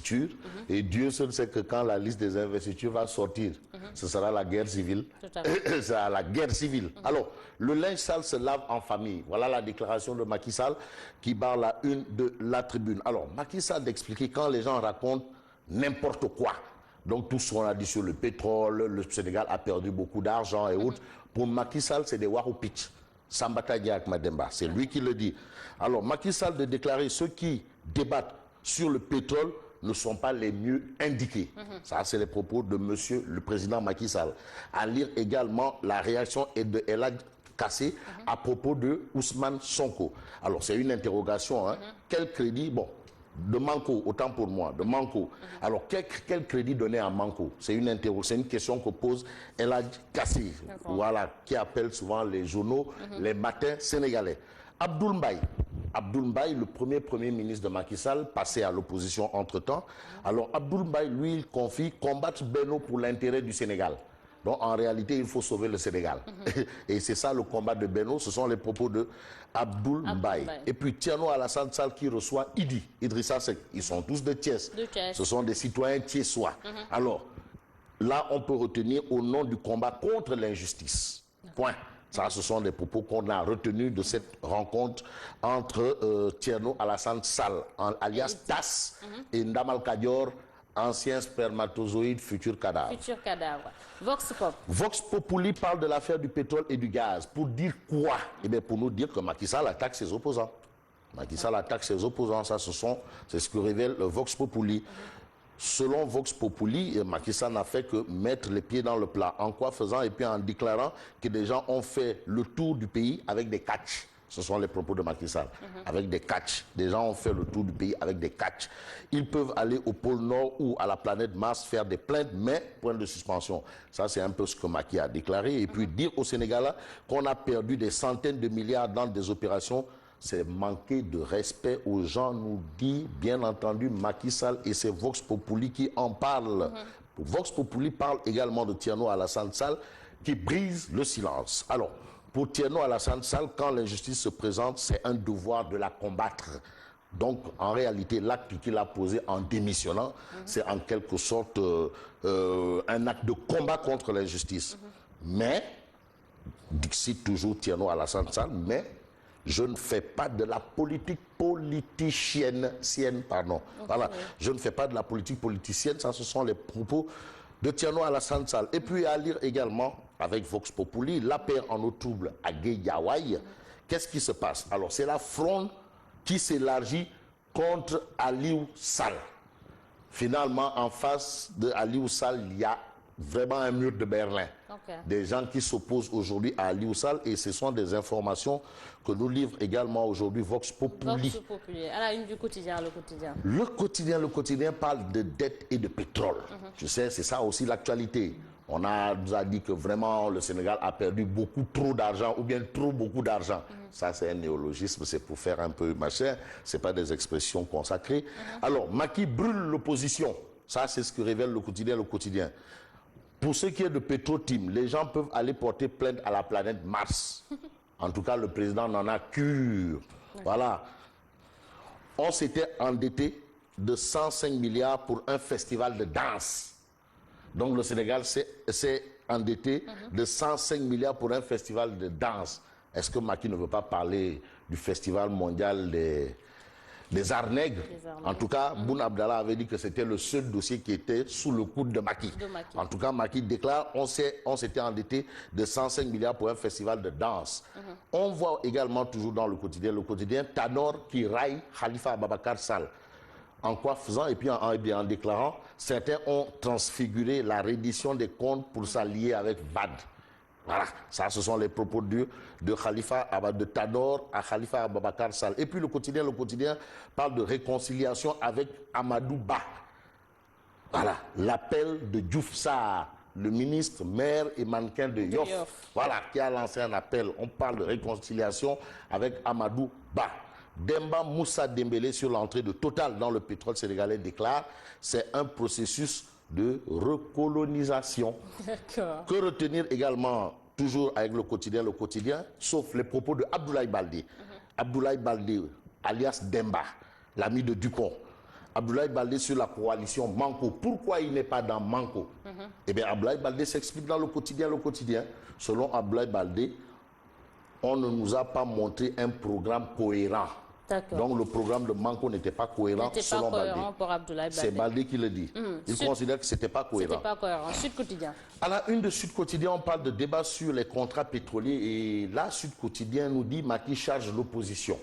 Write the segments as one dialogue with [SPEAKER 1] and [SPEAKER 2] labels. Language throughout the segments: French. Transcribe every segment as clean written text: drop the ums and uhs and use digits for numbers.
[SPEAKER 1] investitures. Et Dieu seul sait que quand la liste des investitures va sortir, ce sera la guerre civile. Ce sera la guerre civile. Alors, le linge sale se lave en famille. Voilà la déclaration de Macky Sall qui barre la une de la tribune. Alors, Macky Sall d'expliquer quand les gens racontent n'importe quoi. Donc, tout ce qu'on a dit sur le pétrole, le Sénégal a perdu beaucoup d'argent et autres. Pour Macky Sall, c'est des waroupitch. Sambata Diak Mademba, c'est lui qui le dit. Alors, Macky Sall de déclarer ceux qui débattent sur le pétrole ne sont pas les mieux indiqués. Ça, c'est les propos de monsieur le président Macky Sall. À lire également la réaction de Elad Kassé à propos de Ousmane Sonko. Alors, c'est une interrogation. Hein. Quel crédit, bon, de Manko, autant pour moi, de Manko. Alors, quel crédit donner à Manko? C'est une question que pose Elad Kassé, voilà, qui appelle souvent les journaux les matins sénégalais. Abdoul Mbaye, le premier ministre de Macky Sall, passé à l'opposition entre-temps. Alors, Abdoul Mbaye, lui, il confie combattre Benno pour l'intérêt du Sénégal. Donc, en réalité, il faut sauver le Sénégal. Et c'est ça le combat de Benno, ce sont les propos de Abdoul Mbaye. Et puis, Thierno Alassane Sall qui reçoit Idrissa Seck. Ils sont tous de Thiès. Ce sont des citoyens thiessois. Alors, là, on peut retenir au nom du combat contre l'injustice. Point. Ça, ce sont des propos qu'on a retenus de cette rencontre entre Thierno Alassane Sall, alias TAS, et Ndamal Kadior, ancien spermatozoïde, futur cadavre.
[SPEAKER 2] Futur cadavre. Vox Pop.
[SPEAKER 1] Vox Populi parle de l'affaire du pétrole et du gaz. Pour dire quoi? Eh bien, pour nous dire que Macky Sall attaque ses opposants. Macky Sall attaque ses opposants. Ça, c'est ce que révèle le Vox Populi. Selon Vox Populi, Macky Sall n'a fait que mettre les pieds dans le plat. En quoi faisant? Et puis en déclarant que des gens ont fait le tour du pays avec des catchs. Ce sont les propos de Macky Sall. Avec des catchs. Des gens ont fait le tour du pays avec des catchs. Ils peuvent aller au pôle Nord ou à la planète Mars faire des plaintes, mais point de suspension. Ça, c'est un peu ce que Macky a déclaré. Et puis dire au Sénégal qu'on a perdu des centaines de milliards dans des opérations, c'est manquer de respect aux gens, nous dit bien entendu Macky Sall, et c'est Vox Populi qui en parle. Vox Populi parle également de Thierno Alassane Sall qui brise le silence. Alors, pour Thierno Alassane Sall, quand l'injustice se présente, c'est un devoir de la combattre. Donc, en réalité, l'acte qu'il a posé en démissionnant, c'est en quelque sorte un acte de combat contre l'injustice. Mais, dixit toujours Thierno Alassane Sall, mais je ne fais pas de la politique politicienne, pardon. Voilà, je ne fais pas de la politique politicienne, ça ce sont les propos de Thierno Alassane Sall. Et puis à lire également, avec Vox Populi, la paix en eau trouble à Guédiawaye. Qu'est-ce qui se passe? Alors c'est la fronde qui s'élargit contre Aliou Sall. Finalement, en face de Aliou Sall, il y a vraiment un mur de Berlin. Des gens qui s'opposent aujourd'hui à Aliou Sall, et ce sont des informations que nous livre également aujourd'hui Vox Populi.
[SPEAKER 2] Vox Populi, à la une du quotidien, le quotidien.
[SPEAKER 1] Le quotidien parle de dette et de pétrole. Je sais, c'est ça aussi l'actualité. On nous a dit que vraiment le Sénégal a perdu trop d'argent, ou bien beaucoup d'argent. Ça, c'est un néologisme, c'est pour faire un peu machin. Ce n'est pas des expressions consacrées. Alors, Macky brûle l'opposition. Ça, c'est ce que révèle le quotidien. Pour ce qui est de Petro-Tim, les gens peuvent aller porter plainte à la planète Mars. En tout cas, le président n'en a cure. Voilà. On s'était endetté de 105 milliards pour un festival de danse. Donc le Sénégal s'est endetté de 105 milliards pour un festival de danse. Est-ce que Macky ne veut pas parler du festival mondial des arts nègres? En tout cas, Boun Abdallah avait dit que c'était le seul dossier qui était sous le coude de Macky. En tout cas, Macky déclare on s'était endetté de 105 milliards pour un festival de danse. On voit également toujours dans le quotidien Tanor qui raille Khalifa Ababacar Sall. En quoi faisant? Et puis en déclarant, certains ont transfiguré la reddition des comptes pour s'allier avec VAD. Voilà, ça ce sont les propos de Tanor à Khalifa Ababacar Sall. Et puis le quotidien parle de réconciliation avec Amadou Ba. Voilà, l'appel de Diouf Sarr, le ministre, maire et mannequin de Yoff. Voilà, qui a lancé un appel. On parle de réconciliation avec Amadou Ba. Demba Moussa Dembélé sur l'entrée de Total dans le pétrole sénégalais déclare c'est un processus de recolonisation. Que retenir également, toujours avec le quotidien, sauf les propos de Abdoulaye Baldé. Abdoulaye Baldé, alias Demba, l'ami de Dupont. Abdoulaye Baldé sur la coalition Manko. Pourquoi il n'est pas dans Manko? Eh bien, Abdoulaye Baldé s'explique dans le quotidien. Le quotidien, selon Abdoulaye Baldé, on ne nous a pas montré un programme cohérent. Donc le programme de Manko n'était pas cohérent selon Baldé.
[SPEAKER 2] Pour Abdoulaye Baldé.
[SPEAKER 1] C'est Baldé qui le dit. Il considère que ce n'était pas cohérent.
[SPEAKER 2] C'était pas cohérent. Sud Quotidien.
[SPEAKER 1] À la une de Sud Quotidien, on parle de débat sur les contrats pétroliers. Et là, Sud Quotidien nous dit Macky charge l'opposition.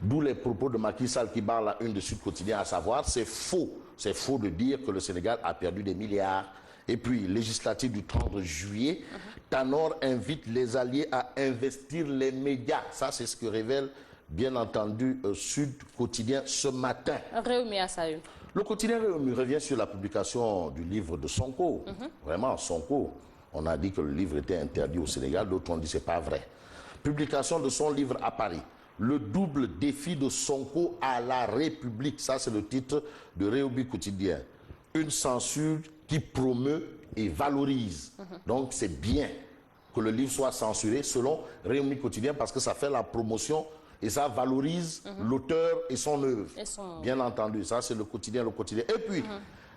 [SPEAKER 1] D'où les propos de Macky Sall qui barre la une de Sud Quotidien, à savoir, c'est faux. C'est faux de dire que le Sénégal a perdu des milliards. Et puis, législative du 30 juillet, Tanor invite les alliés à investir les médias. Ça, c'est ce que révèle, bien entendu, Sud Quotidien ce matin.
[SPEAKER 2] Réumi à sa une.
[SPEAKER 1] Le quotidien Réumi revient sur la publication du livre de Sonko. Vraiment, Sonko. On a dit que le livre était interdit au Sénégal, d'autres ont dit que ce n'est pas vrai. Publication de son livre à Paris. Le double défi de Sonko à la République. Ça, c'est le titre de Réumi Quotidien. Une censure qui promeut et valorise. Donc, c'est bien que le livre soit censuré selon Réumi Quotidien parce que ça fait la promotion et ça valorise l'auteur et son œuvre. Bien entendu, ça, c'est le quotidien. Et puis,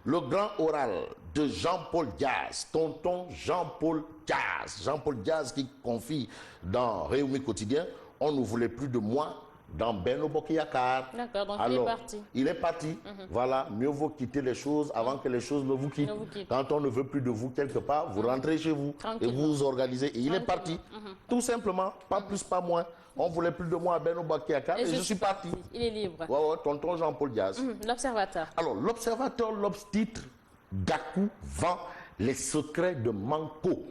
[SPEAKER 1] le grand oral de Jean-Paul Diaz, tonton Jean-Paul Diaz. Jean-Paul Diaz qui confie dans Réumi Quotidien, on ne voulait plus de moi dans Benno Bokk Yakaar.
[SPEAKER 2] D'accord, donc
[SPEAKER 1] alors,
[SPEAKER 2] il est parti.
[SPEAKER 1] Il est parti. Voilà, mieux vaut quitter les choses avant que les choses ne vous quittent. Quand on ne veut plus de vous quelque part, vous rentrez chez vous et vous vous organisez. Et il est parti. Tout simplement, pas plus, pas moins. On ne voulait plus de moi à Benno Bokk Yakaar et je suis parti.
[SPEAKER 2] Il est libre.
[SPEAKER 1] Ouais, tonton Jean-Paul Diaz.
[SPEAKER 2] L'Observateur.
[SPEAKER 1] Alors, l'Observateur, l'Obs titre Gakou vend les secrets de Manko.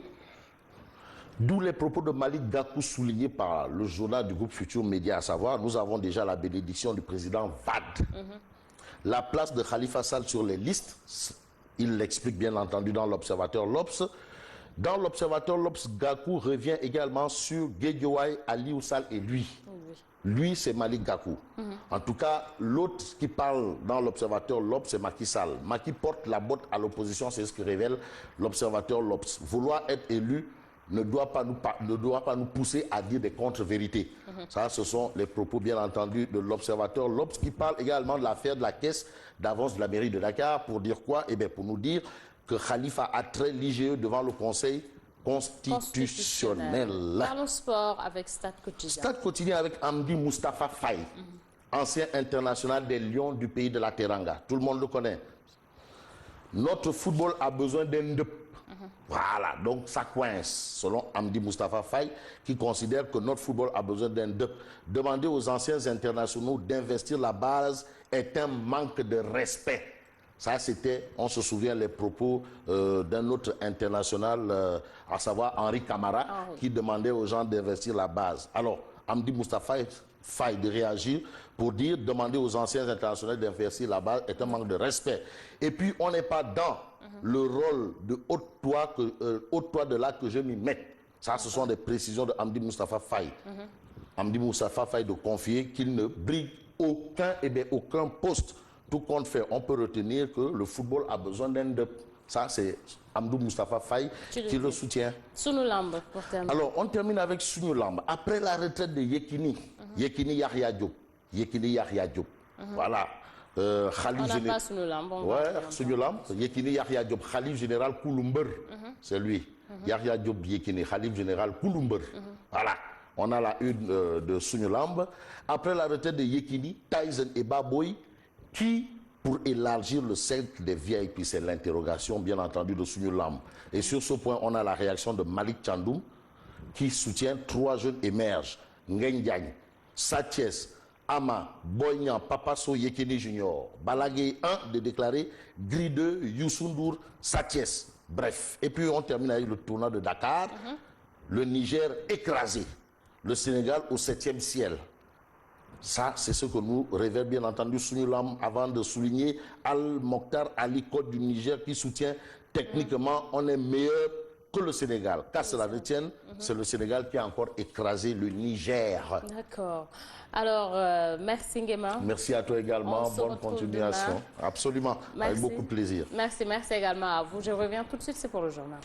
[SPEAKER 1] D'où les propos de Malick Gakou soulignés par le journal du groupe Futur Média, à savoir, nous avons déjà la bénédiction du président Wade. La place de Khalifa Sall sur les listes, il l'explique bien entendu dans l'Observateur l'Obs. Dans l'Observateur l'Obs, Gakou revient également sur Guédiawaye, Aliou Sall et lui. Lui, c'est Malick Gakou. En tout cas, l'autre qui parle dans l'Observateur l'Obs, c'est Macky Sall. Macky porte la botte à l'opposition, c'est ce que révèle l'Observateur l'Obs. Vouloir être élu ne doit pas nous pousser à dire des contre-vérités. Ça, ce sont les propos, bien entendu, de l'Observateur l'Obs qui parle également de l'affaire de la caisse d'avance de la mairie de Dakar. Pour dire quoi? Eh bien, pour nous dire que Khalifa a trait l'IGE devant le Conseil constitutionnel.
[SPEAKER 2] Parlons sport avec Stade Quotidien.
[SPEAKER 1] Stade Quotidien avec Amdi Moustapha Faye, ancien international des Lions du pays de la Teranga. Tout le monde le connaît. Notre football a besoin d'un Voilà, donc ça coince, selon Amdi Moustapha Faye, qui considère que notre football a besoin d'un Demander aux anciens internationaux d'investir la base est un manque de respect. Ça, c'était, on se souvient, les propos d'un autre international, à savoir Henri Camara, qui demandait aux gens d'investir la base. Alors, Amdi Moustapha Faye de réagir pour dire demander aux anciens internationaux d'investir la base est un manque de respect. Et puis, on n'est pas dans le rôle de haute-toi de là que je m'y mette. Ça, ce sont des précisions de Amdi Moustapha Faye. Amdi Moustapha Faye de confier qu'il ne brigue aucun poste. Tout compte fait, on peut retenir que le football a besoin d'un Ça, c'est Amdi Moustapha Faye qui le soutient.
[SPEAKER 2] Sunu Lamb, pour terminer.
[SPEAKER 1] Alors, on termine avec Sunu Lamb. Après la retraite de Yekini, Yekini Yahya Diop. Voilà.
[SPEAKER 2] On n'a pas Sunu Lamb.
[SPEAKER 1] Ouais, Sunu Lamb. Yekini Yahya Diop, Khalif général Kouloumber. C'est lui. Yahya Diop Yekini, Khalif général Kouloumber. Voilà. On a la une de Sunu Lamb. Après la retraite de Yekini, Tyson et Baboy, qui, pour élargir le cercle des VIP, c'est l'interrogation, bien entendu, de Sunu Lamb. Et sur ce point, on a la réaction de Malik Tchandoum, qui soutient 3 jeunes émergent. Ngendiagne, Sathies, Ama, Boignan, Papasso, Yekini Junior. Balagué 1 de déclarer, Gris 2, Youssoundour, Sathies. Bref. Et puis on termine avec le tournoi de Dakar. Le Niger écrasé. Le Sénégal au 7e ciel. Ça, c'est ce que nous révèle bien entendu Sunu Lamb avant de souligner Al-Mokhtar Ali Côte du Niger qui soutient techniquement, on est meilleur que le Sénégal. Car cela retienne, c'est le Sénégal qui a encore écrasé le Niger.
[SPEAKER 2] D'accord. Alors, merci Nguema.
[SPEAKER 1] Merci à toi également. Bonne continuation.
[SPEAKER 2] Demain.
[SPEAKER 1] Absolument.
[SPEAKER 2] Merci.
[SPEAKER 1] Avec beaucoup de plaisir.
[SPEAKER 2] Merci également à vous. Je reviens tout de suite, c'est pour le journal.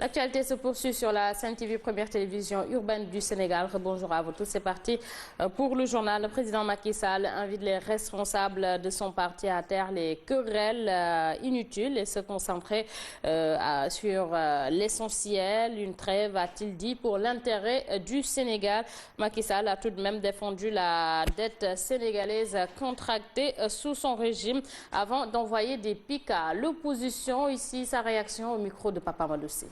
[SPEAKER 2] L'actualité se poursuit sur la Sen TV, première télévision urbaine du Sénégal. Bonjour à vous tous. C'est parti pour le journal. Le président Macky Sall invite les responsables de son parti à taire les querelles inutiles et se concentrer sur l'essentiel. Une trêve, a-t-il dit, pour l'intérêt du Sénégal. Macky Sall a tout de même défendu la dette sénégalaise contractée sous son régime avant d'envoyer des pics à l'opposition. Ici, sa réaction au micro de Papa Madoussi.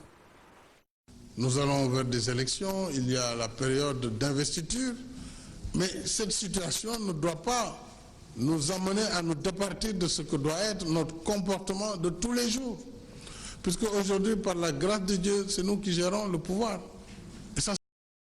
[SPEAKER 3] Nous allons vers des élections, il y a la période d'investiture, mais cette situation ne doit pas nous amener à nous départir de ce que doit être notre comportement de tous les jours. Puisque aujourd'hui, par la grâce de Dieu, c'est nous qui gérons le pouvoir.